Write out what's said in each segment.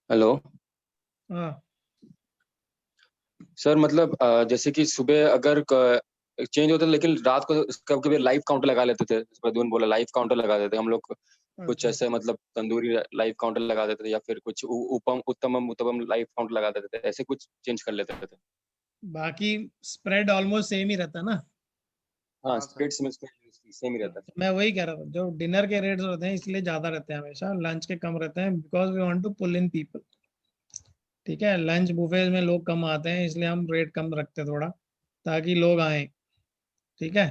Hello. हाँ sir मतलब जैसे कि सुबह अगर चेंज होता है लेकिन रात को कभी कभी लाइव काउंटर लगा लेते थे, प्रद्युम्न बोला लाइव काउंटर लगा देते हम लोग। कुछ अच्छा। ऐसे मतलब तंदूरी लाइव काउंटर लगा देते थे या फिर कुछ उपम उत्तमम उत्तमम लाइव काउंटर लगा देते थे, ऐसे कुछ चेंज कर लेते थे। बाकी स्प्रेड ऑलमोस्ट सेम ही रहता है ना। हाँ, हाँ सर। स्प्रेड सेम ही रहता है। तो मैं वही कह रहा था, जो डिनर के रेट्स होते हैं इसलिए ज्यादा रहते हैं हमेशा, लंच के कम रहते हैं, because we want to pull in people. ठीक है, लंच बुफे में लोग कम आते हैं इसलिए हम रेट कम रखते हैं थोड़ा, ताकि लोग आए। ठीक है,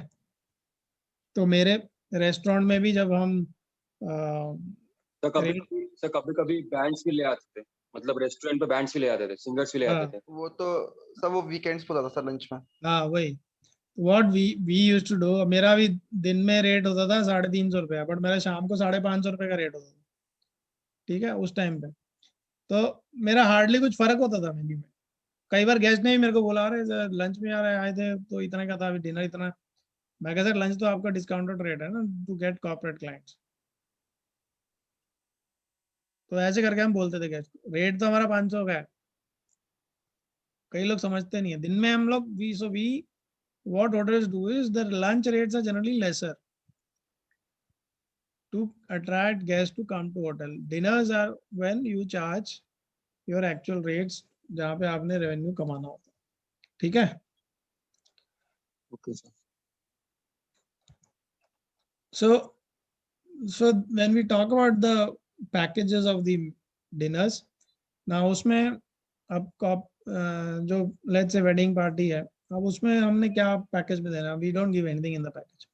तो मेरे रेस्टोरेंट में भी जब हम तो कभी रेट, कभी सर कभी कभी बैंड्स भी ले आते थे, मतलब रेस्टोरेंट पे बैंड्स भी ले आते थे, सिंगर्स भी ले आते हाँ थे। वो तो सब वो वीकेंड्स पे होता था सर लंच में। हाँ वही, what we use to do, मेरा भी दिन में रेट होता था 350 रुपया, बट मेरा शाम को 550 रुपये का रेट होता था। ठीक है, उस टाइम पे तो मेरा हार्डली कुछ फर्क होता था मेन्यू में। कई बार गेस्ट ने भी मेरे को बोला, अरे सर लंच में यार आए थे तो इतना का था, अभी डिनर इतना। मैं कहा सर लंच तो आपका डिस्काउंटेड रेट है ना, टू गेट कॉर्पोरेट क्लाइंट्स। तो ऐसे करके हम बोलते थे गेस्ट को, रेट तो हमारा 500 का है। कई लोग समझते नहीं है, दिन में हम लोग we what hotels do is the lunch rates are generally lesser to attract guests to come to hotel. Dinners are when you charge your actual rates, जहाँ पे आपने रेवेन्यू कमाना होता है। ठीक है, okay sir. so so when we talk about the packages of the dinners, now उसमें आपको जो लेट्स से वेडिंग पार्टी है, अब उसमें हमने क्या पैकेज में देना, we don't give anything in the package,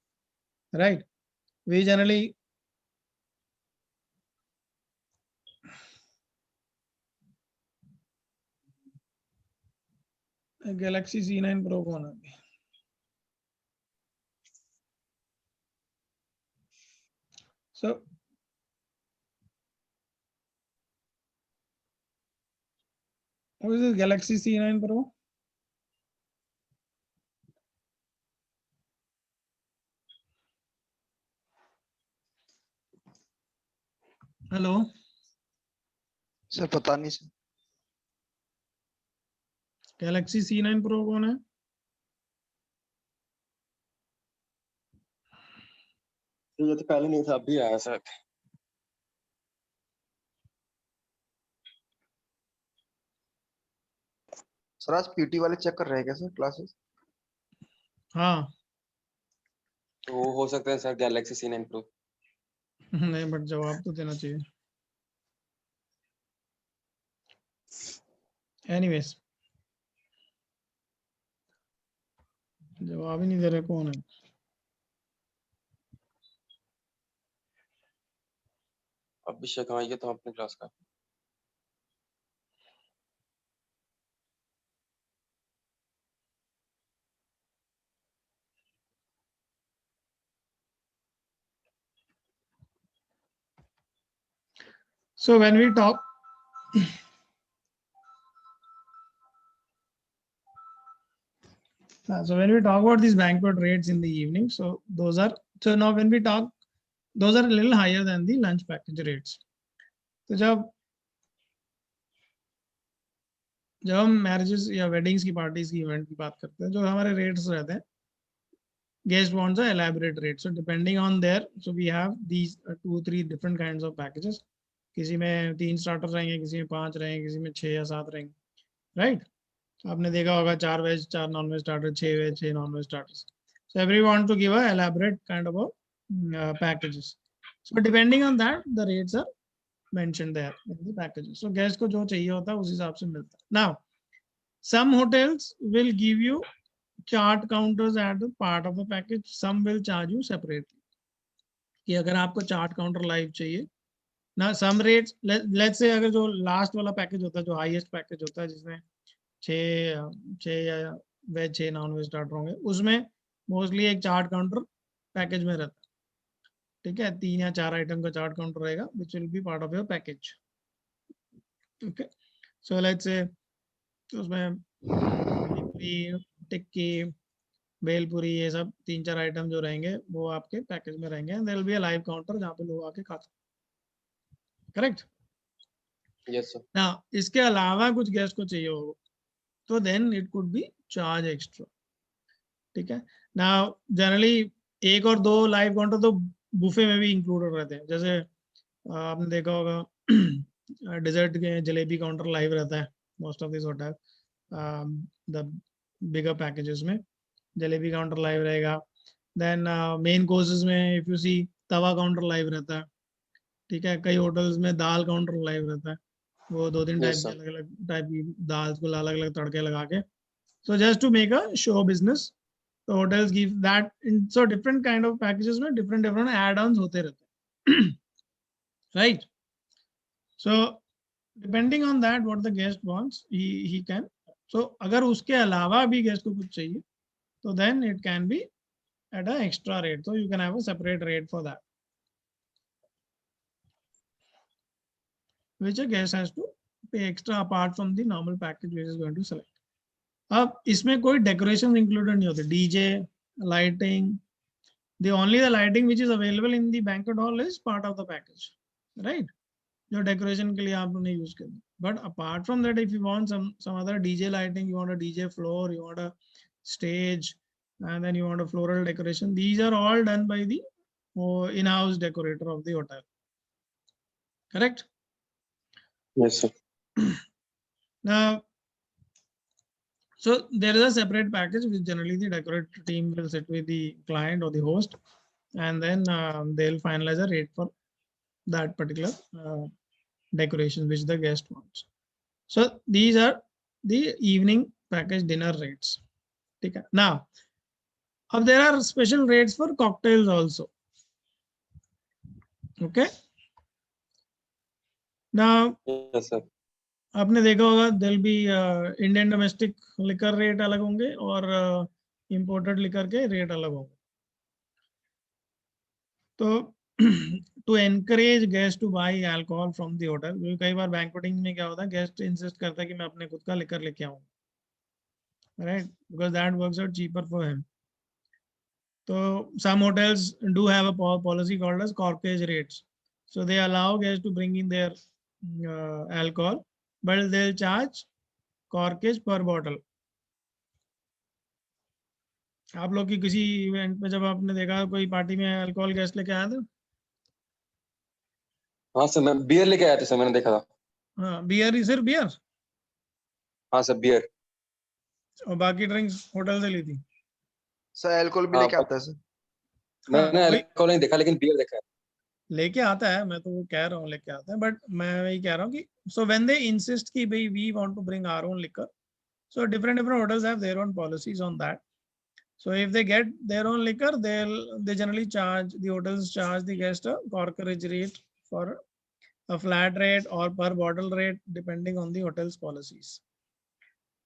right. We generally Galaxy C9 Pro कौन है? So what is this Galaxy C9 Pro? Hello, sir पता नहीं सर। गैलेक्सी C9 Pro कौन है? ये तो पहले नहीं था, अभी आया सर। सर आज पीटी वाले चेक कर रहे हैं क्या सर क्लासेस? हाँ तो वो हो सकता है सर गैलेक्सी C9 Pro। नहीं, बट जवाब तो देना चाहिए। एनीवेज, जवाब ही नहीं दे रहे, कौन है? अभिषेक, हाँ ये तो अपने क्लास का। So when we talk, so when we talk about these banquet rates in the evening, so those are, so now when we talk, those are a little higher than the lunch package rates. तो जब हम marriages या weddings की parties की event की बात करते हैं, जो हमारे रेट्स रहते हैं, guest wants a elaborate rate, so depending on their, so we have these 2-3 different kinds of packages. किसी में 3 स्टार्टर रहेंगे, किसी में 5 रहेंगे, किसी में 6 या 7 रहेंगे, राइट। आपने देखा होगा 4 veg 4 non veg starter, 6 veg 6 non veg starters. So every want to give a elaborate kind of a packages. So depending on that, the rates are mentioned there in the packages. So guest को जो चाहिए होता है उस हिसाब से मिलता है। Now some hotels will give you chart counters at the part of the package, some will charge you separately, कि अगर आपको चार्ट काउंटर लाइव चाहिए ना, सम रेट्स, लेट्स से अगर जो लास्ट वाला पैकेज होता है, जो हाईएस्ट पैकेज होता है, जिसमें 6 या वेज 6 नॉन वेज स्टार्टर होंगे, उसमें मोस्टली एक चार्ट काउंटर पैकेज में रहता है। ठीक है, 3 या 4 आइटम का चार्ट काउंटर रहेगा, which will be part of your package. Okay, so let's say उसमें पूरी टिक्की भेलपुरी ये सब 3-4 आइटम जो रहेंगे वो आपके पैकेज में रहेंगे, there will be a live counter जहाँ पे लोग आके खा सकते हैं, करेक्ट। Yes, sir. ना इसके अलावा कुछ गेस्ट को चाहिए होगा तो then it could be charge extra, ठीक है ना। जनरली एक और दो लाइव काउंटर तो बुफे में भी इंक्लूडेड रहते हैं, जैसे आपने देखा होगा डिजर्ट के जलेबी काउंटर लाइव रहता है most of this hotel, the bigger packages में जलेबी काउंटर लाइव रहेगा। देन मेन कोर्सेज में if you see tawa counter live रहता है, ठीक है। कई होटल्स में दाल काउंटर लाइव रहता है, वो 2-3 टाइप Yes, की sir. अलग अलग टाइप की दाल को अलग अलग तड़के लगा के, so just to make a show business the hotels give that in so different kind of packages में different add-ons होते रहते हैं right, so depending on that what the guest wants he can, so अगर उसके अलावा भी guest को कुछ चाहिए तो then it can be at an extra rate, so you can have a separate rate for that which a guest has to pay extra apart from the normal package which is going to select. अब इसमें कोई decoration included नहीं होते, DJ lighting, the only the lighting which is available in the banquet hall is part of the package, right, जो decoration के लिए आपने use कर, but apart from that if you want some other DJ lighting, you want a DJ floor, you want a stage, and then you want a floral decoration, these are all done by the in-house decorator of the hotel, correct. Yes, sir. Now so there is a separate package which generally the decorator team will sit with the client or the host, and then they'll finalize a rate for that particular decoration which the guest wants. So these are the evening package dinner rates. Okay. Now, there are special rates for cocktails also. Okay. Now, Yes, sir. आपने देखा होगा there'll be Indian domestic liquor rate अलग होंगे और imported liquor के rate अलग होंगे। तो to encourage guests to buy alcohol from the hotel, क्योंकि कई बार बैंक्वेटिंग में क्या होता है, गेस्ट इंसिस्ट करता है कि मैं अपने खुद का लिकर लेके आऊँ, right, because that works out cheaper for him. So some hotels do have a policy called as corkage rates, so they allow guests to bring in their alcohol, but they'll charge corkage per bottle. आप लोग की किसी event में जब आपने देखा कोई party में अल्कोहल गेस्ट लेके आया था? हाँ सर, मैं बियर लेके आया था सर, मैंने देखा था। हाँ, बियर ही, सिर्फ बियर? हाँ सर, बियर। और बाकी ड्रिंक्स होटल से ली थी? सर अल्कोहल भी हाँ, लेके आता है सर। मैंने वही अल्कोहल नहीं देखा लेकिन बियर देखा है। लेके आता है, मैं तो वो कह रहा हूँ लेके आता है, बट मैं वही कह रहा हूँ कि सो व्हेन दे इंसिस्ट कि भाई we want to bring our own liquor, so different hotels have their own policies on that. So if they get their own liquor, they generally charge, the hotels charge the guest a corkage rate for a flat rate or per bottle rate depending on the hotel's policies.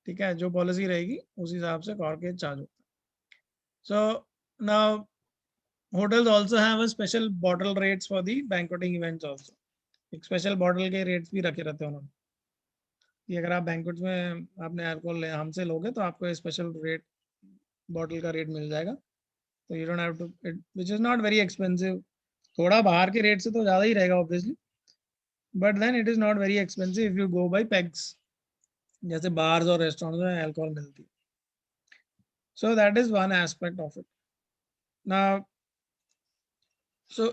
ठीक है, जो policy रहेगी उस हिसाब से corkage charge होता है. So now hotels also have a special bottle rates for the banqueting events also. एक स्पेशल बॉटल के रेट्स भी रखे रहते हैं उन्होंने कि अगर आप बैंक्वेट में आपने अल्कोहल हमसे लोगे तो आपको स्पेशल रेट, बॉटल का रेट मिल जाएगा. तो you don't have to, which is not very expensive. थोड़ा बाहर के रेट से तो ज़्यादा ही रहेगा obviously, but then it is not very expensive if you go by pegs, जैसे बार्स और रेस्टोरेंट्स में अल्कोहल मिलती है. So that is one aspect of it. Now so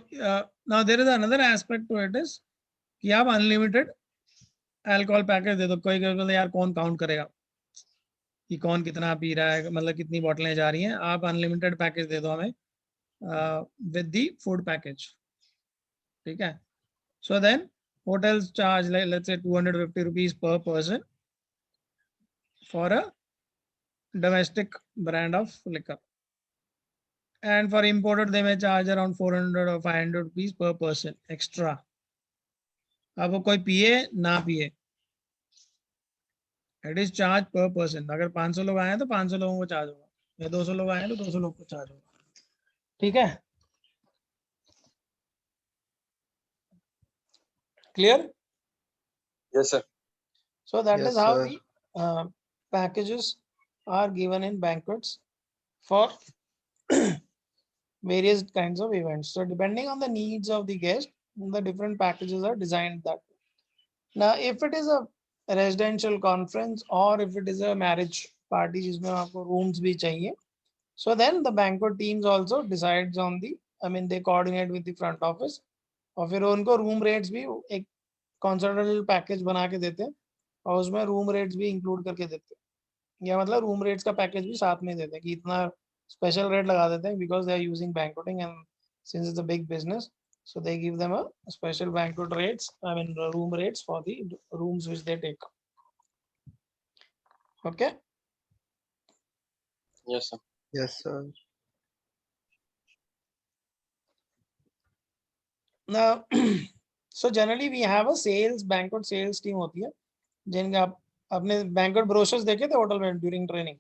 now there is another aspect to it is कि आप unlimited alcohol package दे दो. कोई कहता यार कौन काउंट करेगा कि कौन कितना पी रहा है, मतलब कितनी बोतलें जा रही हैं. आप अनलिमिटेड पैकेज दे दो हमें with the food package. ठीक है. So then hotels charge like let's say 250 rupees per person for a domestic brand of liquor, and for imported they may charge around 400 or 500 rupees per person extra. अब वो कोई पिए ना पिए, it is charge per person. अगर 500 लोग आए हैं तो 500 लोगों को चार्ज होगा, या 200 लोग आए हैं तो 200 लोग को चार्ज होगा. ठीक है, clear? Yes sir. So that Yes, is how sir. the packages are given in banquets for various kinds of events. So depending on the needs of the guest, the different packages are designed that way. Now, if it is a residential conference or if it is a marriage party जिसमें आपको rooms भी चाहिए, so then the banquet teams also decides on the, I mean they coordinate with the front office और फिर उनको room rates भी एक considerable package बना के देते हैं और उसमें room rates भी include करके देते हैं, या मतलब room rates का package भी साथ में देते हैं कि इतना special rate लगा देते हैं because they are using banqueting and since it's a big business, so they give them a special banquet rates, I mean room rates for the rooms which they take. Okay. Yes, sir. Yes, sir. Now, so generally we have a sales banquet sales team होती है जिनका आप अपने banquet brochures देखे थे hotel में during training.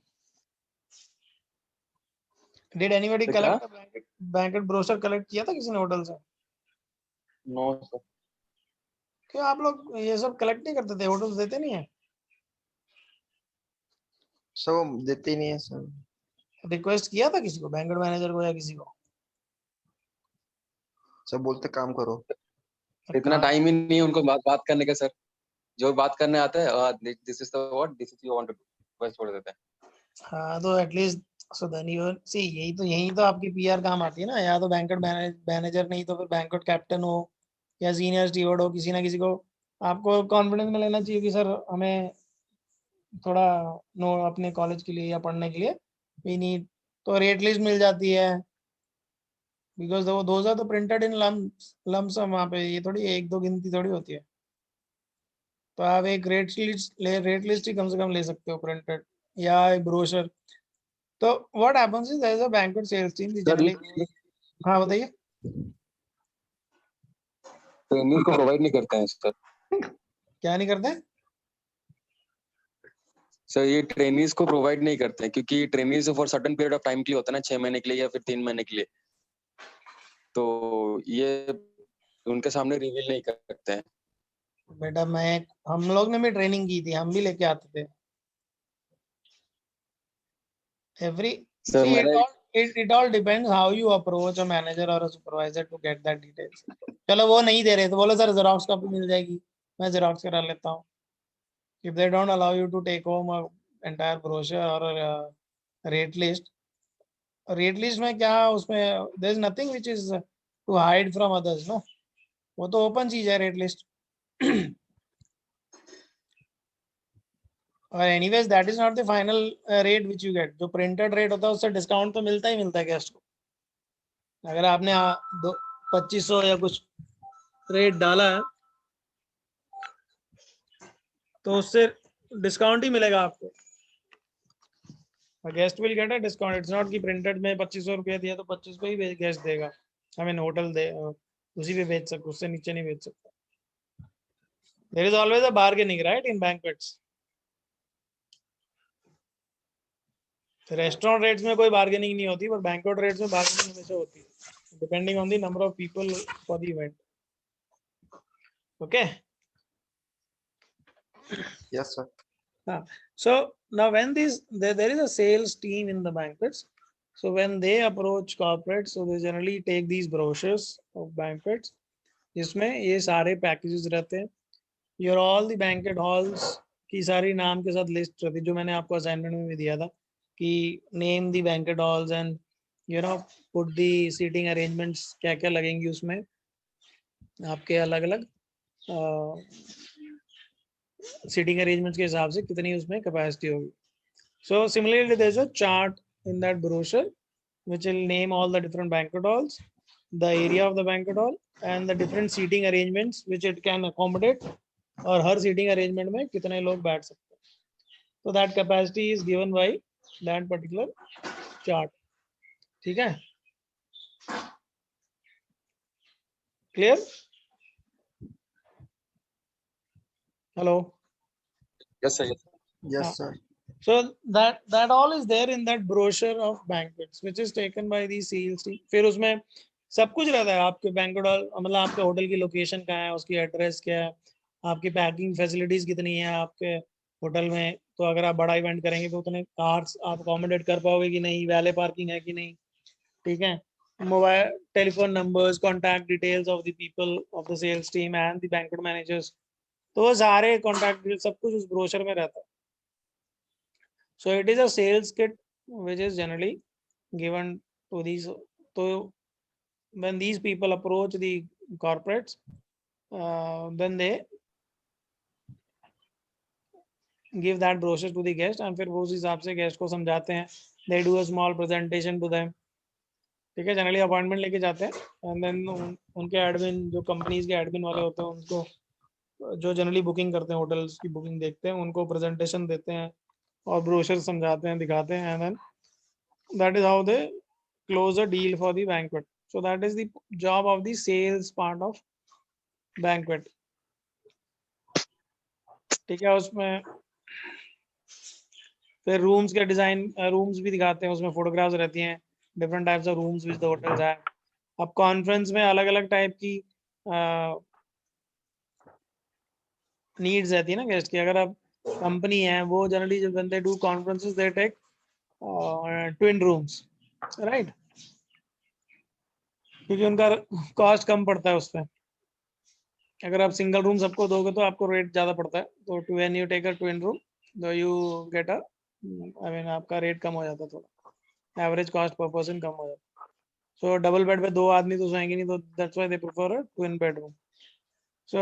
Did anybody तो collect a banquet brochure collect किया था किसी ने होटल से? No, sir. क्यों आप लोग ये सब collect नहीं करते थे, होटल्स देते नहीं है? सर वो देते ही नहीं है सर। रिक्वेस्ट किया था किसी को, बैंकेट मैनेजर को या किसी को? सर बोलते काम करो। इतना टाइम ही नहीं है उनको बात करने का सर। जो बात करने आता है this is the what this is you want to do, बस छोड़ देते हैं। हाँ तो at least so then you see यही तो आपकी पीआर काम आती है ना, या तो बैंकेट मैनेजर नहीं तो फिर बैंकेट कैप्टन हो या सीनियर स्टीवर्ड हो, किसी ना किसी को आपको कॉन्फिडेंस में लेना चाहिए कि सर हमें थोड़ा नो अपने कॉलेज के लिए या पढ़ने के लिए वी नीड, तो रेट लिस्ट मिल जाती है बिकॉज वो दोज आर तो प्रिंटेड इन लमसम, वहाँ पे ये थोड़ी एक दो गिनती थोड़ी होती है, तो आप एक रेट लिस्ट ही कम से कम ले सकते हो प्रिंटेड या एक ब्रोशर। तो what happens is there is a banquet sales team generally. हाँ बताइए। ट्रेनिंग को प्रोवाइड नहीं करते हैं सर। क्या नहीं करते? सर ये ट्रेनिंग्स को प्रोवाइड नहीं करते हैं क्योंकि trainings for certain period of time के लिए होता है ना, 6 महीने के लिए या फिर 3 महीने के लिए, तो ये उनके सामने रिवील नहीं करते हैं। बेटा हम लोग ने भी ट्रेनिंग की थी, हम भी लेके आते थे every सर see मैंने it all depends how you approach a manager or a supervisor to get that details। चलो वो नहीं दे रहे तो बोलो सर जेरोक्स कॉपी मिल जाएगी, मैं जेरोक्स करा लेता हूँ। if they don't allow you to take home a entire brochure or a rate list में क्या उसमें there is nothing which is to hide from others ना, वो तो ओपन चीज है रेट लिस्ट। और anyways that is not the final rate which you get, जो प्रिंटेड रेट होता है उससे डिस्काउंट तो मिलता ही मिलता है गेस्ट को। अगर आपने 2500 या कुछ रेट डाला है तो उससे डिस्काउंट ही मिलेगा आपको, guest will get a discount. It's not कि प्रिंटेड में 2500 रुपया दिया तो 25 पे ही गेस्ट देगा, आई मीन होटल दे उसी पे बेच सकते, उससे नीचे नहीं बेच सकता। There is always a bargaining right in banquets. Restaurant rates में कोई बार्गेनिंग नहीं होती, पर बैंक्वेट रेट्स में बार्गेनिंग हमेशा होती है depending on the number of people for the event. Okay yes sir. So now when there is a sales team in the banquets, so when they approach corporates, so they generally take these brochures of banquets जिसमें ये सारे packages रहते हैं, your all the banquet halls की सारी नाम के साथ लिस्ट रहती है, जो मैंने आपको असाइनमेंट में भी दिया था कि name the banquet halls and you know put the seating arrangements क्या क्या लगेंगी उसमें आपके अलग अलग सीटिंग अरेंजमेंट्स के हिसाब से कितनी उसमें कैपेसिटी होगी। So similarly, there's a chart in that brochure which will name all the different banquet halls, the area of the banquet hall, and the different seating arrangements which it can accommodate, और हर seating arrangement में कितने लोग बैठ सकते हैं। So that capacity is given by that particular chart। ठीक है? Clear? Hello? Yes sir. Yes sir. So that all is there in that brochure of banquets which is taken by the sales team। फिर उसमें सब कुछ रहता है, आपके banquet hall मतलब आपके होटल की लोकेशन कहाँ है, उसकी एड्रेस क्या है, आपकी पैकिंग फैसिलिटीज कितनी है आपके होटल में, तो अगर आप बड़ा इवेंट करेंगे तो उतने कार्स आप अकोमोडेट कर पाओगे कि नहीं, वैले पार्किंग है कि नहीं, ठीक है, mobile telephone numbers, contact details of the people of the sales team and the banquet managers, तो वो सारे कॉन्टैक्ट डिटेल सब कुछ उस ब्रोशर में रहता है. So it is a sales kit which is generally given to these. So when these people approach the corporates, then they give that brochure to the guest and फिर वो उस हिसाब से गेस्ट को समझाते हैं. They do a small presentation to them. ठीक है, जनरली अपॉइंटमेंट लेके जाते हैं एंड देन उनके एडमिन, जो कंपनीज के एडमिन वाले होते हैं, उनको जो जनरली बुकिंग करते हैं, होटल्स की बुकिंग देखते हैं, उनको प्रेजेंटेशन देते हैं और ब्रोशर समझाते हैं, दिखाते हैं, and then that is how they close a deal for the banquet. So that is the job of the sales part of banquet. ठीक है, उसमें फिर रूम्स के डिजाइन, रूम्स भी दिखाते हैं, उसमें फोटोग्राफ्स रहती हैं, different types of rooms which the hotels have. अब कॉन्फ्रेंस में अलग अलग टाइप की नीड्स रहती है ना गेस्ट की. अगर आप कंपनी है, वो जनरली जब when they do conferences they take twin rooms, right, क्योंकि उनका कॉस्ट कम पड़ता है उसमें. अगर आप सिंगल रूम सबको दोगे तो आपको रेट ज़्यादा पड़ता है. तो when you take a twin room तो you get a, I mean आपका रेट कम हो जाता है, थोड़ा एवरेज कॉस्ट पर पर्सन कम हो जाता है. सो डबल बेड पे 2 आदमी तो सोएंगे नहीं, तो that's why they prefer a twin bedroom. So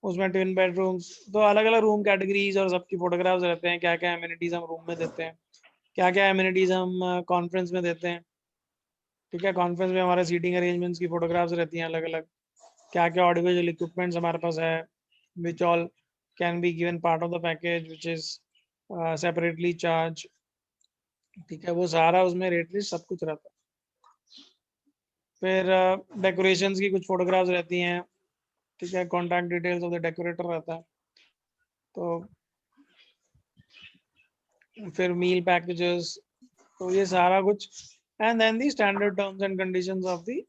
उसमें ट्विन बेडरूम्स तो अलग अलग रूम कैटेगरीज और सबकी फोटोग्राफ्स रहते हैं, क्या क्या एमिनिटीज हम रूम में देते हैं, क्या क्या एमिनिटीज हम कॉन्फ्रेंस में देते हैं. ठीक है, कॉन्फ्रेंस में हमारे सीटिंग अरेंजमेंट्स की फोटोग्राफ्स रहती हैं अलग अलग, क्या क्या ऑडियोविजुअल इक्विपमेंट्स हमारे पास है, which all can be given part of the package which is separately charge. ठीक है, वो सारा उसमें रेट लिस्ट सब कुछ रहता है. फिर डेकोरेशंस की कुछ फोटोग्राफ्स रहती हैं. ठीक है, contact details of the decorator रहता है. तो फिर मील पैकेजेस, तो ये सारा कुछ, and then the standard terms and conditions of the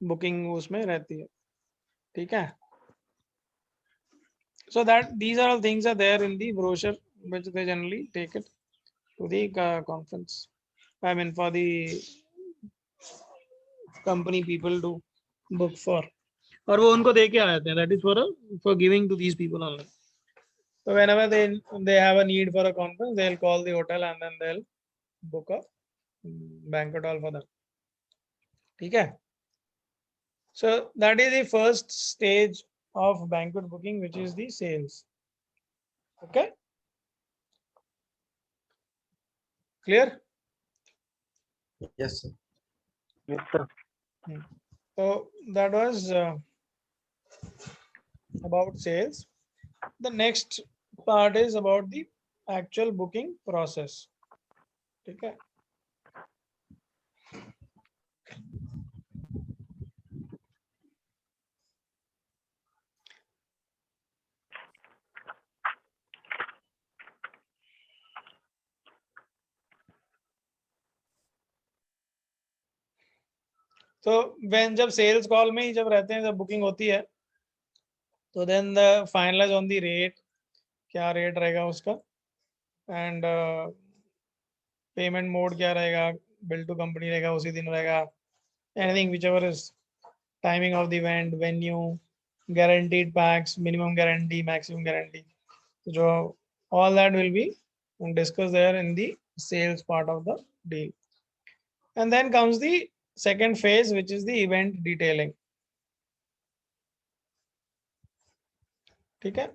booking उसमें रहती है. ठीक है, so that these are all things are there in the brochure which they generally take it to the conference, I mean for the company people to book for, और वो उनको दे के आ जाते हैं. that is for giving to these people only. So whenever they have a need for a conference, they'll call the hotel and then they'll book a banquet hall for them. ठीक है, so that is the first stage of banquet booking, which is the sales. Okay, clear? Yes, sir. Yes, sir. So that was about sales. The next part is about the actual booking process. ठीक है, तो when जब sales call में ही जब रहते हैं, जब booking होती है, तो then the finalise on the rate, क्या रेट रहेगा उसका, एंड पेमेंट मोड क्या रहेगा, बिल टू कंपनी रहेगा, उसी दिन रहेगा, anything which ever is, timing of the event, venue, guaranteed packs, minimum guarantee, maximum guarantee. So all that will be discussed there in the sales part of the deal. And then comes the second phase, which is the event detailing. ठीक है,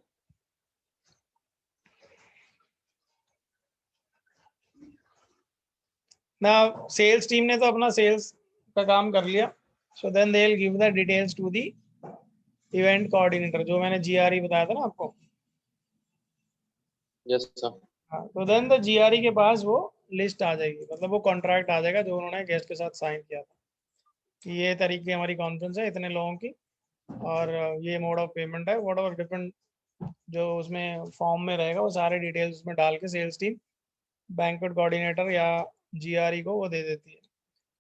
now sales team ने तो अपना sales का काम कर लिया. So then they will give the details to the event coordinator, जो मैंने GRE बताया था ना आपको. Yes sir. हाँ, तो देन द GRE के पास वो लिस्ट आ जाएगी, मतलब वो कॉन्ट्रैक्ट आ जाएगा जो उन्होंने गेस्ट के साथ साइन किया था, कि ये तरीके हमारी कॉन्फ्रेंस है, इतने लोगों की, और ये मोड ऑफ पेमेंट है, व्हाट एवर डिफरेंट जो उसमें फॉर्म में रहेगा, वो सारे डिटेल्स उसमें डाल के सेल्स टीम बैंक्वेट कोऑर्डिनेटर या GRE को वो दे देती है.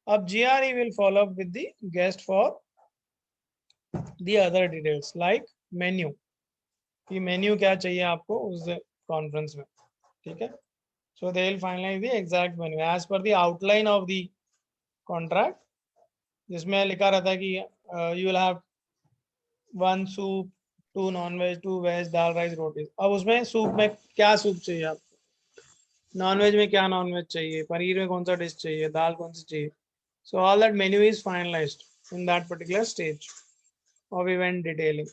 अब GRE will follow up with the guest for the other details like menu, कि मेन्यू क्या चाहिए आपको उस कॉन्फ्रेंस में. ठीक है, so they will finalize the exact menu as per the outline of the contract, जिसमें लिखा रहता है कि you will have 1 soup, 2 non veg, 2 veg, dal rice roti. अब उसमें सूप में क्या सूप चाहिए आपको, नॉन वेज में क्या नॉन वेज चाहिए, पनीर में कौन सा डिश चाहिए, दाल कौन सी चाहिए। सो all that menu is finalised in that particular stage of event detailing.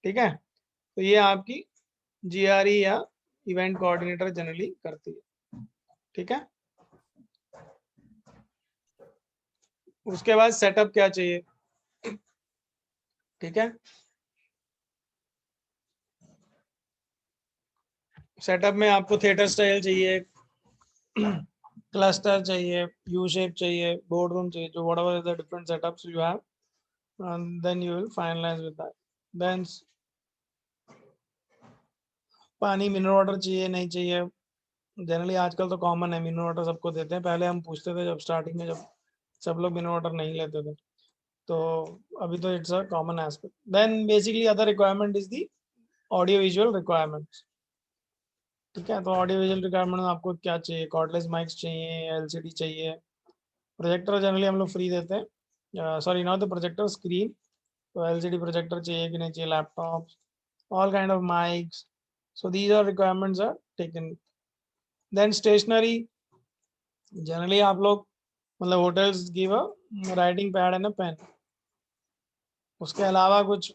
ठीक है, तो ये आपकी जीआरई या इवेंट कोऑर्डिनेटर जनरली करती है। ठीक है, उसके बाद सेटअप क्या चाहिए। ठीक है, सेटअप में आपको थिएटर स्टाइल चाहिए, क्लस्टर चाहिए, यू शेप चाहिए, बोर्ड रूम चाहिए, जो whatever is the different setups you have, and then you will finalize with that. Then पानी मिनरल वाटर चाहिए नहीं चाहिए, जनरली आजकल तो कॉमन है, मिनरल वाटर सबको देते हैं। पहले हम पूछते थे जब स्टार्टिंग में, जब सब लोग मिनरल वाटर नहीं लेते थे, तो अभी तो it's a common aspect. Then basically other requirement is the audio visual requirements. ठीक है, तो ऑडियो विजुअल रिक्वायरमेंट में आपको क्या चाहिए, कॉर्डलेस माइक्स चाहिए, एलसीडी चाहिए, प्रोजेक्टर जनरली हम लोग फ्री देते हैं, sorry not the projector, screen. तो एलसीडी प्रोजेक्टर चाहिए कि नहीं चाहिए, laptop, all kind of mics. So these are requirements are taken. Then stationery, generally आप लोग मतलब hotels give a writing pad and a pen. उसके अलावा कुछ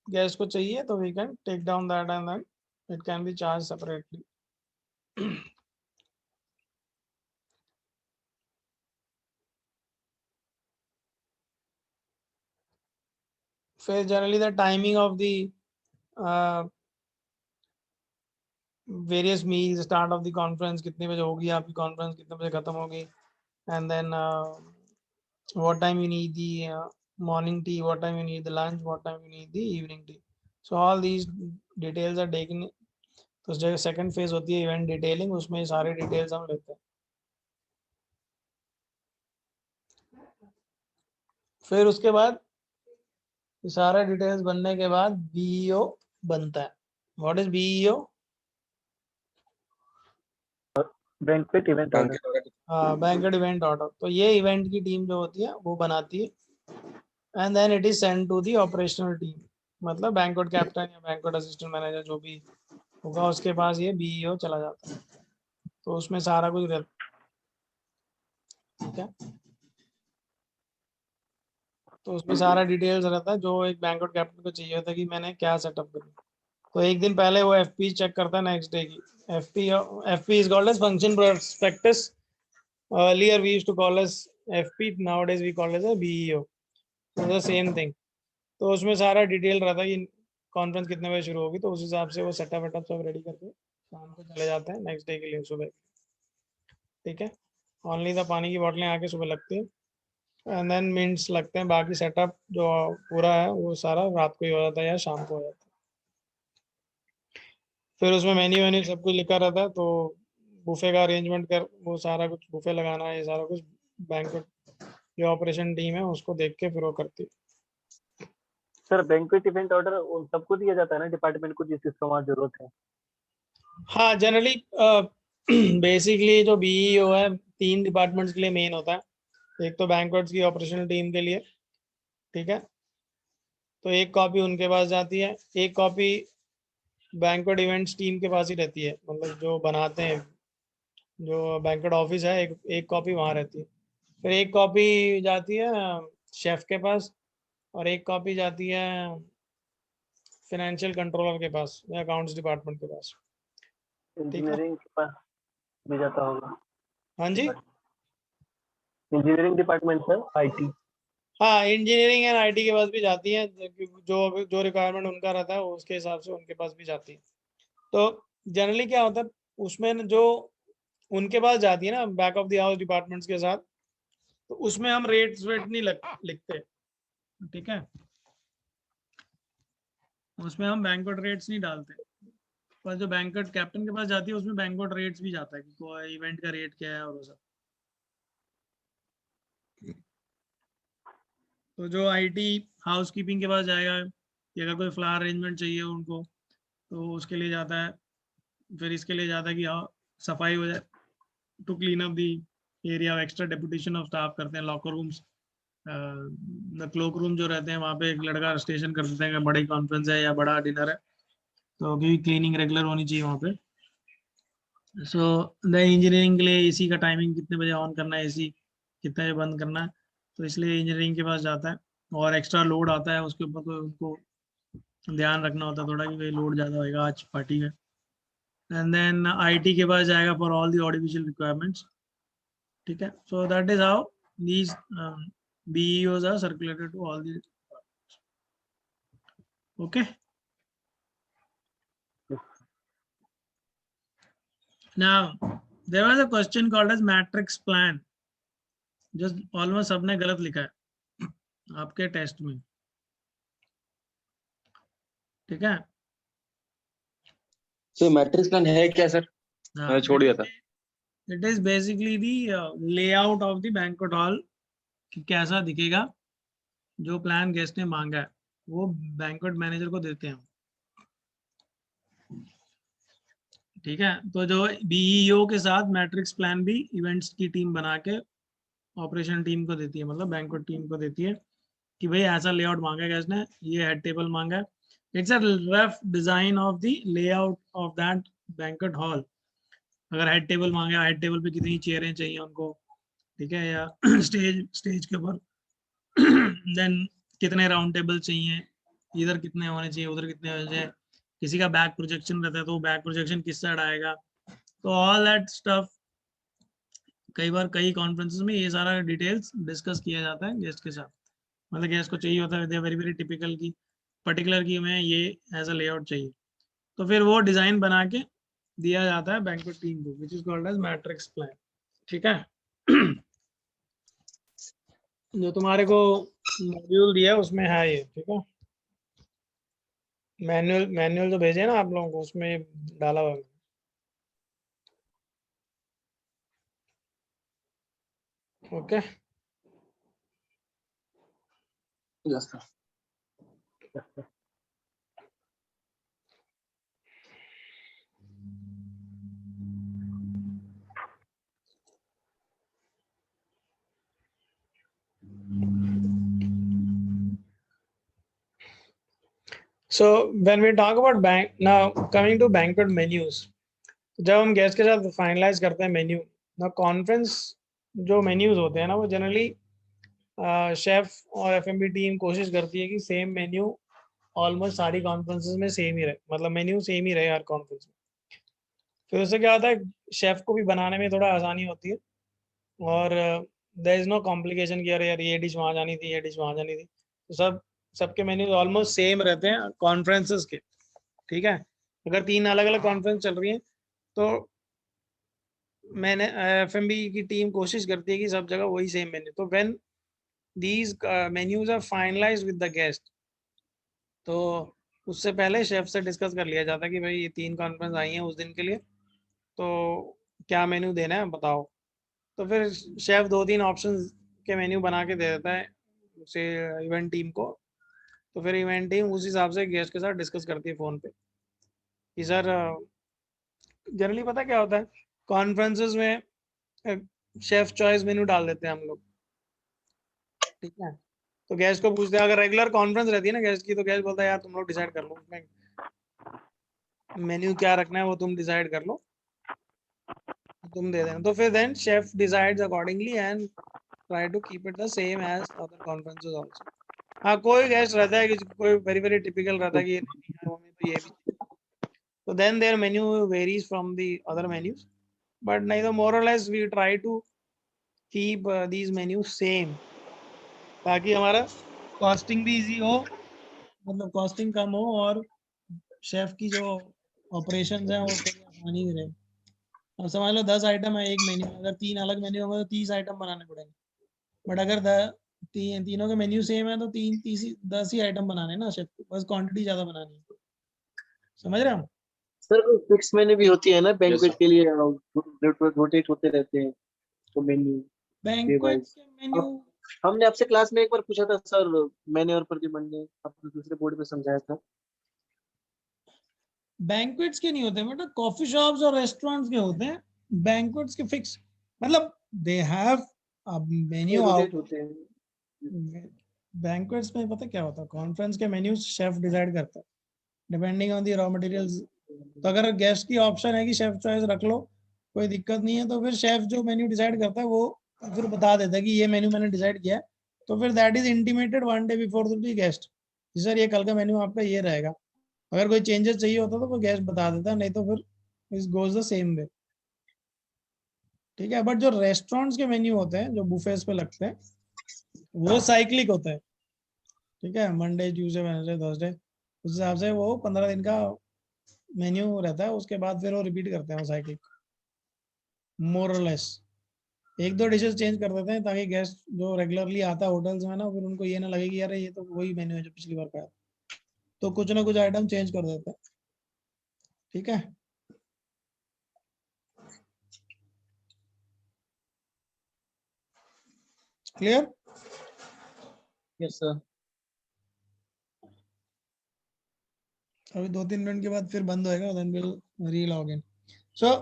गेस्ट को चाहिए तो we can take down that and then it can be charged separately. फिर generally the timing of the various meals, start of the conference कितने बजे होगी आपकी conference, कितने बजे खत्म होगी, and then what time you need the morning tea, what time you need the lunch, what time you need the evening tea. So all these details are taken. तो जो सेकंड फेज होती है event detailing, उसमें सारे details हम लेते हैं। फिर उसके बाद सारा डिटेल्स बनने के बाद बीईओ बनता है। What is BEO? Banquet event order. हाँ, बैंक्वेट इवेंट ऑर्डर। तो ये इवेंट की टीम जो होती है वो बनाती है, and then it is send to the operational team, मतलब बैंक्वेट कैप्टन या बैंक्वेट असिस्टेंट मैनेजर जो भी होगा उसके पास ये बीईओ चला जाता है। तो उसमें सारा कुछ रहता है। ठीक है, तो उसमें सारा डिटेल्स रहता है जो एक बैंक्वेट कैप्टन को चाहिए होता है कि मैंने क्या सेटअप करना। तो एक दिन पहले वो एफपी चेक करता है नेक्स्ट डे की। FP is called as function prospectus. Earlier we used to call as FP, nowadays we call as BEO, the same thing. तो उसमें सारा डिटेल रहता है कि कॉन्फ्रेंस कितने बजे शुरू होगी, तो उस हिसाब से वो सेटअप वेटअप सब रेडी करके शाम को चले जाते हैं नेक्स्ट डे के लिए सुबह। ठीक है, ओनली द पानी की बोतलें आके सुबह लगती है, एंड देन मिनट्स लगते हैं, बाकी सेटअप जो पूरा है वो सारा रात को ही हो जाता है या शाम को हो जाता है। फिर उसमें मेन्यू वेन्यू सब कुछ लिखा रहता है, तो बुफे का अरेंजमेंट कर, वो सारा कुछ बुफे लगाना है, ये सारा कुछ बैंक्वेट जो ऑपरेशन टीम है उसको देख के फिर वो करती है। सर बैंक्वेट इवेंट ऑर्डर सबको दिया जाता है ना, डिपार्टमेंट को जिस जिसको वहाँ जरूरत है? हाँ, जनरली बेसिकली जो बीईओ है 3 डिपार्टमेंट्स के लिए मेन होता है। एक तो बैंक्वेट्स की ऑपरेशनल टीम के लिए, ठीक है, तो एक कॉपी उनके पास जाती है, एक कॉपी बैंक्वेट इवेंट्स टीम के पास ही रहती है, मतलब जो बनाते हैं, जो बैंक्वेट ऑफिस है, एक कॉपी वहाँ रहती है। फिर एक कॉपी जाती है शेफ के पास, और एक कॉपी जाती है फाइनेंशियल कंट्रोलर के पास या अकाउंट्स डिपार्टमेंट के पास। इंजीनियरिंग के पास भी जाता होगा? हाँ जी, इंजीनियरिंग डिपार्टमेंट सर, आईटी। हाँ, इंजीनियरिंग एंड आईटी के पास भी जाती है, जो जो रिक्वायरमेंट उनका रहता है उसके हिसाब से उनके पास भी जाती है। तो जनरली क्या होता है उसमें, जो उनके पास जाती है ना back of the house departments के साथ, तो उसमें हम रेट्स वेट नहीं लिखते। ठीक है, उसमें हम बैंक्वेट रेट्स नहीं डालते, पर जो बैंक्वेट कैप्टन के पास जाती है उसमें बैंक्वेट रेट्स भी जाता है कि कोई इवेंट का रेट क्या है और वो सब। तो जो आईटी हाउसकीपिंग के पास जाएगा कि अगर कोई फ्लावर अरेंजमेंट चाहिए उनको, तो उसके लिए जाता है। फिर इसके लिए जाता है कि हाँ सफाई हो जाए, to clean up the area, extra deputation of staff करते हैं, लॉकर रूम्स क्लोक रूम जो रहते हैं वहाँ पे एक लड़का स्टेशन कर देते हैं कि बड़ी कॉन्फ्रेंस है या बड़ा डिनर है, तो क्योंकि क्लीनिंग रेगुलर होनी चाहिए वहाँ पे। सो द इंजीनियरिंग के लिए एसी का टाइमिंग कितने बजे ऑन करना है, एसी कितने बजे बंद करना है, तो इसलिए इंजीनियरिंग के पास जाता है। और एक्स्ट्रा लोड आता है उसके ऊपर, तो उनको ध्यान रखना होता है थोड़ा कि भाई लोड ज़्यादा होएगा आज पार्टी में। एंड देन आईटी के पास जाएगा for all the audio visual requirements, ठीक है। So that is how these BEOs are circulated to all the, okay. Now there was a question called as matrix plan, जो almost सबने गलत लिखा है आपके टेस्ट में, ठीक है। तो मैट्रिक्स प्लान है क्या सर? मैंने छोड़ दिया था। It is basically the layout of the banquet hall, कि कैसा दिखेगा। जो प्लान गेस्ट ने मांगा है वो बैंक्वेट मैनेजर को देते हैं, ठीक है। तो जो BEO के साथ मैट्रिक्स प्लान भी इवेंट्स की टीम बना के ऑपरेशन टीम को देती है, मतलब बैंक्वेट टीम को देती है कि भाई ऐसा लेआउट मांगा है गेस्ट ने, ये हेड टेबल मांगा है, it's a rough design of the layout of that banquet hall. अगर हेड टेबल मांगा, हेड टेबल पे कितनी चेयरें चाहिए उनको, ठीक है, या स्टेज के ऊपर देन कितने राउंड टेबल चाहिए, इधर कितने होने चाहिए, उधर कितने होने चाहिए, किसी का बैक प्रोजेक्शन रहता है तो बैक प्रोजेक्शन किस साइड आएगा, तो ऑल दैट स्टफ। कई बार कई कॉन्फ्रेंसेस में ये सारा डिटेल्स डिस्कस किया जाता है गेस्ट के साथ, मतलब गेस्ट को चाहिए होता है, दे वेरी वेरी टिपिकल की पर्टिकुलर की हमें ये ऐसा लेआउट चाहिए, तो फिर वो डिजाइन बना के दिया जाता है बैंक्वेट टीम को, which is called as matrix plan, ठीक है। जो तुम्हारे को मॉड्यूल दिया है उसमें है ये, ठीक है। मैनुअल जो भेजे ना आप लोगों को, उसमें डाला हुआ है। Okay yes sir. So when we talk about now coming to banquet menus, जब हम गेस्ट के साथ फाइनलाइज करते हैं मेन्यू ना, कॉन्फ्रेंस जो मेन्यूज होते हैं ना, वो जनरली शेफ और FMB टीम कोशिश करती है कि सेम मेन्यू ऑलमोस्ट सारी कॉन्फ्रेंसेस में सेम ही रहे, मतलब मेन्यू सेम ही रहे हर कॉन्फ्रेंस में। फिर उससे क्या होता है, शेफ को भी बनाने में थोड़ा आसानी होती है, और देयर इज नो कॉम्प्लिकेशन कि अरे यार ये डिश वहाँ जानी थी, ये डिश वहाँ जानी थी, तो सबके मेन्यूज ऑलमोस्ट सेम रहते हैं कॉन्फ्रेंसेस के, ठीक है। अगर 3 अलग अलग कॉन्फ्रेंस चल रही हैं तो मैंने FMB की टीम कोशिश करती है कि सब जगह वही सेम मेन्यू, तो when these menus are finalised with the guest, तो उससे पहले शेफ से डिस्कस कर लिया जाता है कि भाई ये 3 कॉन्फ्रेंस आई हैं उस दिन के लिए, तो क्या मेन्यू देना है बताओ। तो फिर शेफ 2-3 ऑप्शंस के मेन्यू बना के दे देता है उसे इवेंट टीम को, तो फिर इवेंट टीम उस हिसाब से गेस्ट के साथ डिस्कस करती है फ़ोन पे कि सर जनरली पता क्या होता है, कॉन्फ्रेंसेस में शेफ चॉइस मेन्यू डाल देते हैं हम लोग, ठीक है। तो गेस्ट को पूछते हैं, अगर रेगुलर कॉन्फ्रेंस रहती है ना गेस्ट की, तो गेस्ट बोलता है यार तुम लोग डिसाइड कर लो उसमें मेन्यू क्या रखना है, वो तुम डिसाइड कर लो, तुम दे देना। तो फिर then chef decides accordingly and try to keep it the same as other conferences also. हाँ, कोई गेस्ट रहता है कि कोई वेरी वेरी टिपिकल रहता है कि यार हमें तो ये भी, तो then their menu varies from the other menus, but नहीं तो मोर और less we try to keep these menu same, ताकि हमारा कॉस्टिंग भी इजी हो, मतलब कॉस्टिंग कम हो, और शेफ की जो ऑपरेशंस हैं वो थोड़ी आसानी रहे। अब समझ लो 10 आइटम है एक मेन्यू, अगर 3 अलग मेन्यू होंगे तो 30 आइटम बनाने पड़ेंगे, बट अगर तीनों के मेन्यू सेम है तो 10 ही आइटम बनाने ना शेफ को, बस क्वांटिटी ज्यादा बनानी है, समझ रहे हो। सर फिक्स मेन्यू भी होती है ना बैंक्वेट के लिए, रोटेट होते रहते हैं तो मेन्यू बैंक्वेट के मेन्यू हमने आपसे क्लास में एक बार पूछा था सर, मैंने और प्रद्युमन ने, आपने दूसरे बोर्ड पे समझाया था। बैंक्वेट्स के नहीं होते बेटा, कॉफी शॉप्स और रेस्टोरेंट्स के होते हैं। बैंक्वेट्स के फिक्स, मतलब दे हैव मेन्यू रोटेट होते हैं। बैंक्वेट्स में पता क्या होता है, कॉन्फ्रेंस के मेन्यूज शेफ डिसाइड करता है depending on the raw materials. तो अगर गेस्ट की ऑप्शन है कि शेफ चॉइस रख लो, कोई दिक्कत नहीं है, तो फिर शेफ जो मेन्यू डिसाइड करता है वो फिर बता देता है कि ये मेन्यू मैंने डिसाइड किया है, तो फिर that is intimated 1 day before to the guest, sir ये कल का मेन्यू आपका ये रहेगा। अगर कोई चेंजेस चाहिए होता तो वो गेस्ट बता देता, नहीं तो फिर it goes the same way. ठीक है, बट जो रेस्टोरेंट्स के मेन्यू होते हैं जो बुफेस पे लगते हैं वो साइक्लिक होता है। ठीक है, मंडे ट्यूसडे वेडनेसडे थर्सडे, उस हिसाब से वो 15 दिन का मेन्यू रहता है, उसके बाद फिर वो रिपीट करते हैं वो साइकिल मोर और लेस। एक दो डिशेस चेंज कर देते हैं ताकि गेस्ट जो रेगुलरली आता है होटल्स में ना, फिर उनको ये ना लगे कि यार ये तो वही मेन्यू है जो पिछली बार का है, तो कुछ ना कुछ आइटम चेंज कर देते हैं। ठीक है, क्लियर? Yes sir. अभी 2-3 मिनट के बाद फिर बंद होएगा, then will relog in. So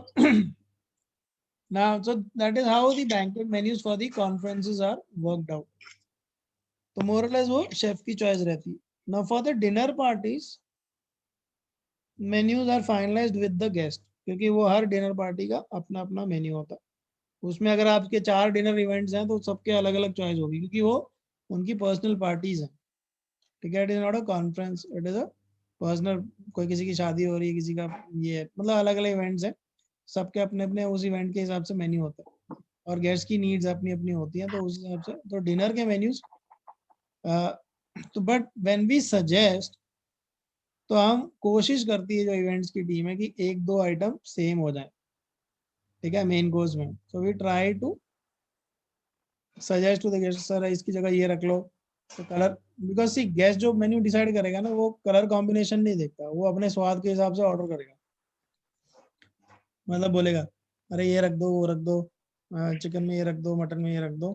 now so that is how the banquet menus for the conferences are worked out. तो more or less वो शेफ की चॉइस रहती है। now for the dinner parties menus are finalized with the guest, क्योंकि वो हर dinner party का अपना अपना मेन्यू होता है। उसमें अगर आपके 4 डिनर इवेंट्स हैं तो सबके अलग अलग चॉइस होगी, क्योंकि वो उनकी पर्सनल पार्टीज हैं। ठीक है, it is not a conference, it is a personal, कोई किसी की शादी हो रही है, किसी का ये, मतलब अलग अलग इवेंट्स हैं, सबके अपने अपने उस इवेंट के हिसाब से मेन्यू होता है, और गेस्ट की नीड्स अपनी अपनी होती हैं, तो उस हिसाब से तो डिनर के मेन्यूज। तो बट व्हेन वी सजेस्ट, तो हम कोशिश करती है जो इवेंट्स की टीम है कि एक दो आइटम सेम हो जाए। ठीक है, मेन कोर्स में, so we try to suggest to the guest, sir इसकी जगह ये रख लो, तो कलर, बिकॉज सी गेस्ट जो मेन्यू डिसाइड करेगा ना वो कलर कॉम्बिनेशन नहीं देखता, वो अपने स्वाद के हिसाब से ऑर्डर करेगा। मतलब बोलेगा अरे ये रख दो, वो रख दो, चिकन में ये रख दो, मटन में ये रख दो,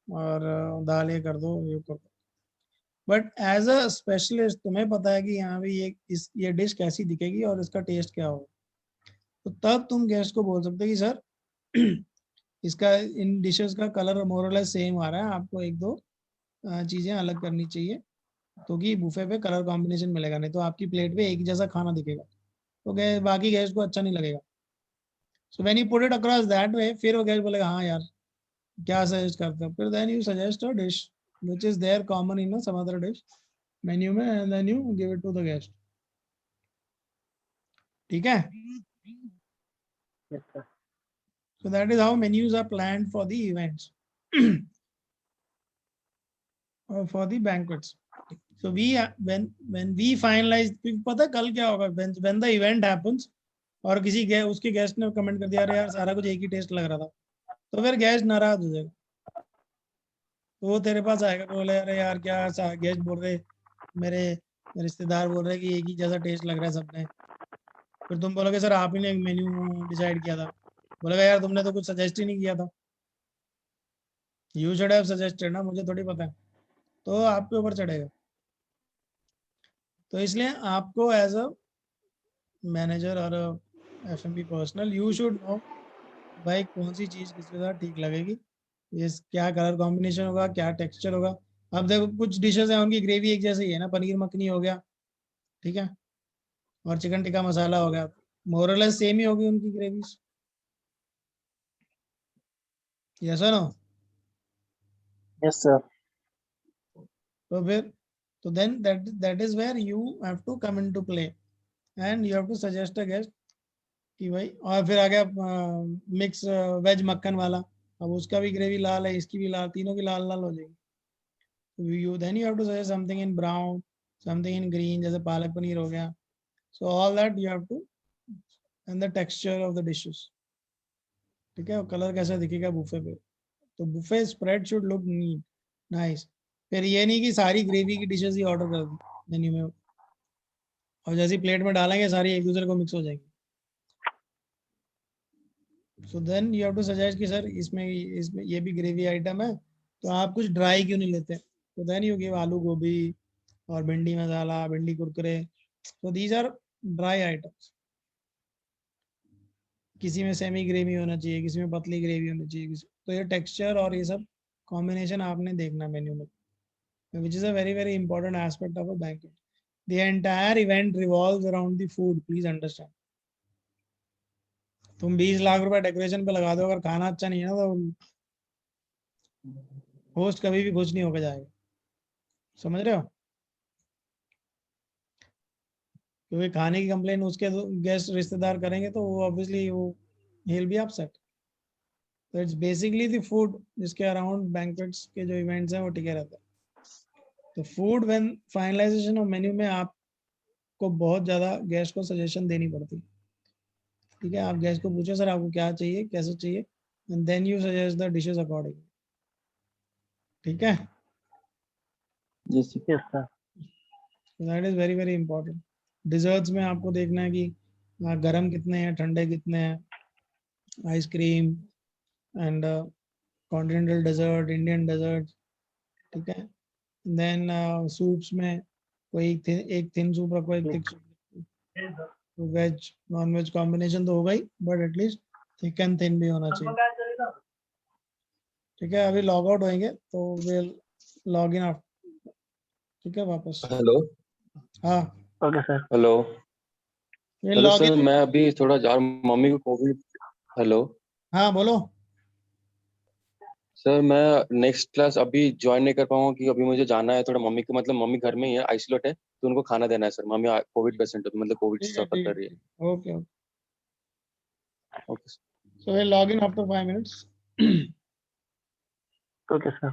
और दाल ये कर दो, ये कर दो। बट एज अ स्पेशलिस्ट तुम्हें पता है कि यहाँ भी ये डिश कैसी दिखेगी और इसका टेस्ट क्या होगा, तो तब तुम गेस्ट को बोल सकते हो कि सर इसका इन डिशेस का कलर मोर और लेस सेम आ रहा है, आपको एक दो चीजें अलग करनी चाहिए, क्योंकि बुफे पे कलर कॉम्बिनेशन मिलेगा, नहीं तो आपकी प्लेट पे एक ही जैसा खाना दिखेगा, तो बाकी गेस्ट को अच्छा नहीं लगेगा। So when you put it across that way, फिर वो गेस्ट बोलेगा हाँ यार क्या सजेस्ट करते हो, फिर then you suggest a dish which is there common in some other dish menu में, and then you give it to the guest. ठीक है, Yes, sir. so that is how menus are planned for the events or for the banquets. So we when we finalize, पता है कल क्या होगा, when the event happens और किसी उसके गेस्ट ने कमेंट कर दिया अरे यार सारा कुछ एक ही टेस्ट लग रहा था, तो फिर गेस्ट नाराज हो जाएगा, तो वो तेरे पास आएगा, बोले अरे यार क्या गेस्ट बोल रहे, मेरे रिश्तेदार बोल रहे कि एक ही जैसा टेस्ट लग रहा है सबने, फिर तुम बोलोगे सर आप ही ने मेन्यू डिसाइड किया था, बोलेगा यार तुमने तो कुछ सजेस्ट ही नहीं किया था, यू शुड हैव सजेस्टेड ना, मुझे थोड़ी पता है, तो आपके ऊपर चढ़ेगा। तो इसलिए आपको एज अ मैनेजर और FMB personal you should know भाई कौन सी चीज़ किसके साथ ठीक लगेगी, ये क्या कलर कॉम्बिनेशन होगा, क्या टेक्सचर होगा। अब देखो कुछ डिशेस हैं उनकी ग्रेवी एक जैसी है ना, पनीर मखनी हो गया, ठीक है, और चिकन टिक्का मसाला हो गया, मोरलेस सेम ही होगी उनकी ग्रेवीज। यस और नो? Yes sir. तो फिर तो then that is where you have to come into play and you have to suggest a guest कि भाई, और फिर आ गया मिक्स वेज मक्खन वाला, अब उसका भी ग्रेवी लाल है, इसकी भी लाल, तीनों की लाल लाल हो जाएगी। You then you have to suggest something in brown, something in green, जैसे पालक पनीर हो गया। So all that you have to, and the texture of the dishes. ठीक है, कलर कैसा दिखेगा बुफे पे, तो buffet spread should look neat nice. फिर ये नहीं कि सारी ग्रेवी की डिशेस ही ऑर्डर कर दी मेन्यू में, और जैसी प्लेट में डालेंगे सारी एक दूसरे को मिक्स हो जाएंगी। So then you have to suggest कि सर इसमें ये भी ग्रेवी आइटम है, तो आप कुछ ड्राई क्यों नहीं लेते, तो देन यू गिव आलू गोभी और भिंडी मसाला, भिंडी कुरकुरे, तो दीज आर ड्राई आइटम्स। किसी में सेमी ग्रेवी होना चाहिए, किसी में पतली ग्रेवी होनी चाहिए, तो ये टेक्सचर और ये सब कॉम्बिनेशन आपने देखना मेन्यू में। which is a very important aspect of a banquet. The entire event revolves around the food. Please understand. तुम 20 लाख रुपए डेकोरेशन पे लगा दो, अगर खाना अच्छा नहीं है ना तो होस्ट कभी भी खुश नहीं होकर जाएगा. समझ रहे हो? क्योंकि खाने की कंप्लेन उसके गेस्ट रिश्तेदार करेंगे तो वो ऑब्वियसली वो he'll be upset. So it's basically the food जिसके अराउंड बैंक्वेट्स के जो इवेंट्स हैं वो टिके रहते हैं. तो food when finalisation of menu में आपको बहुत ज़्यादा गेस्ट को सजेशन देनी पड़ती है. ठीक है, आप गेस्ट को पूछो सर आपको क्या चाहिए, कैसे चाहिए, and then you suggest the dishes accordingly. ठीक है, Yes, sir. Yes sir. That is very important. Desserts में आपको देखना है कि गरम कितने हैं, ठंडे कितने हैं, ice cream and continental dessert, Indian dessert. ठीक है, देन सूप्स में कोई एक थिन सूप रखो, एक thick soup. Veg non veg combination तो होगा ही, but at least thick and thin भी होना चाहिए. ठीक है, अभी लॉग आउट होएंगे तो विल लॉग इन आप. ठीक है, वापस. हेलो हाँ, okay sir. Hello will hello log sir, in. मैं अभी थोड़ा जा मम्मी को कोविड. हेलो हाँ बोलो. सर, मैं नेक्स्ट क्लास अभी ज्वाइन नहीं कर पाऊंगा क्योंकि अभी मुझे जाना है थोड़ा. मम्मी को मतलब मम्मी घर में ही है, आइसोलेट है, तो उनको खाना देना है सर. मम्मी कोविड पेशेंट है, मतलब कोविड से ठीक है, सफर कर रही है. Okay. Okay So we'll log in after 5 minutes. Okay sir.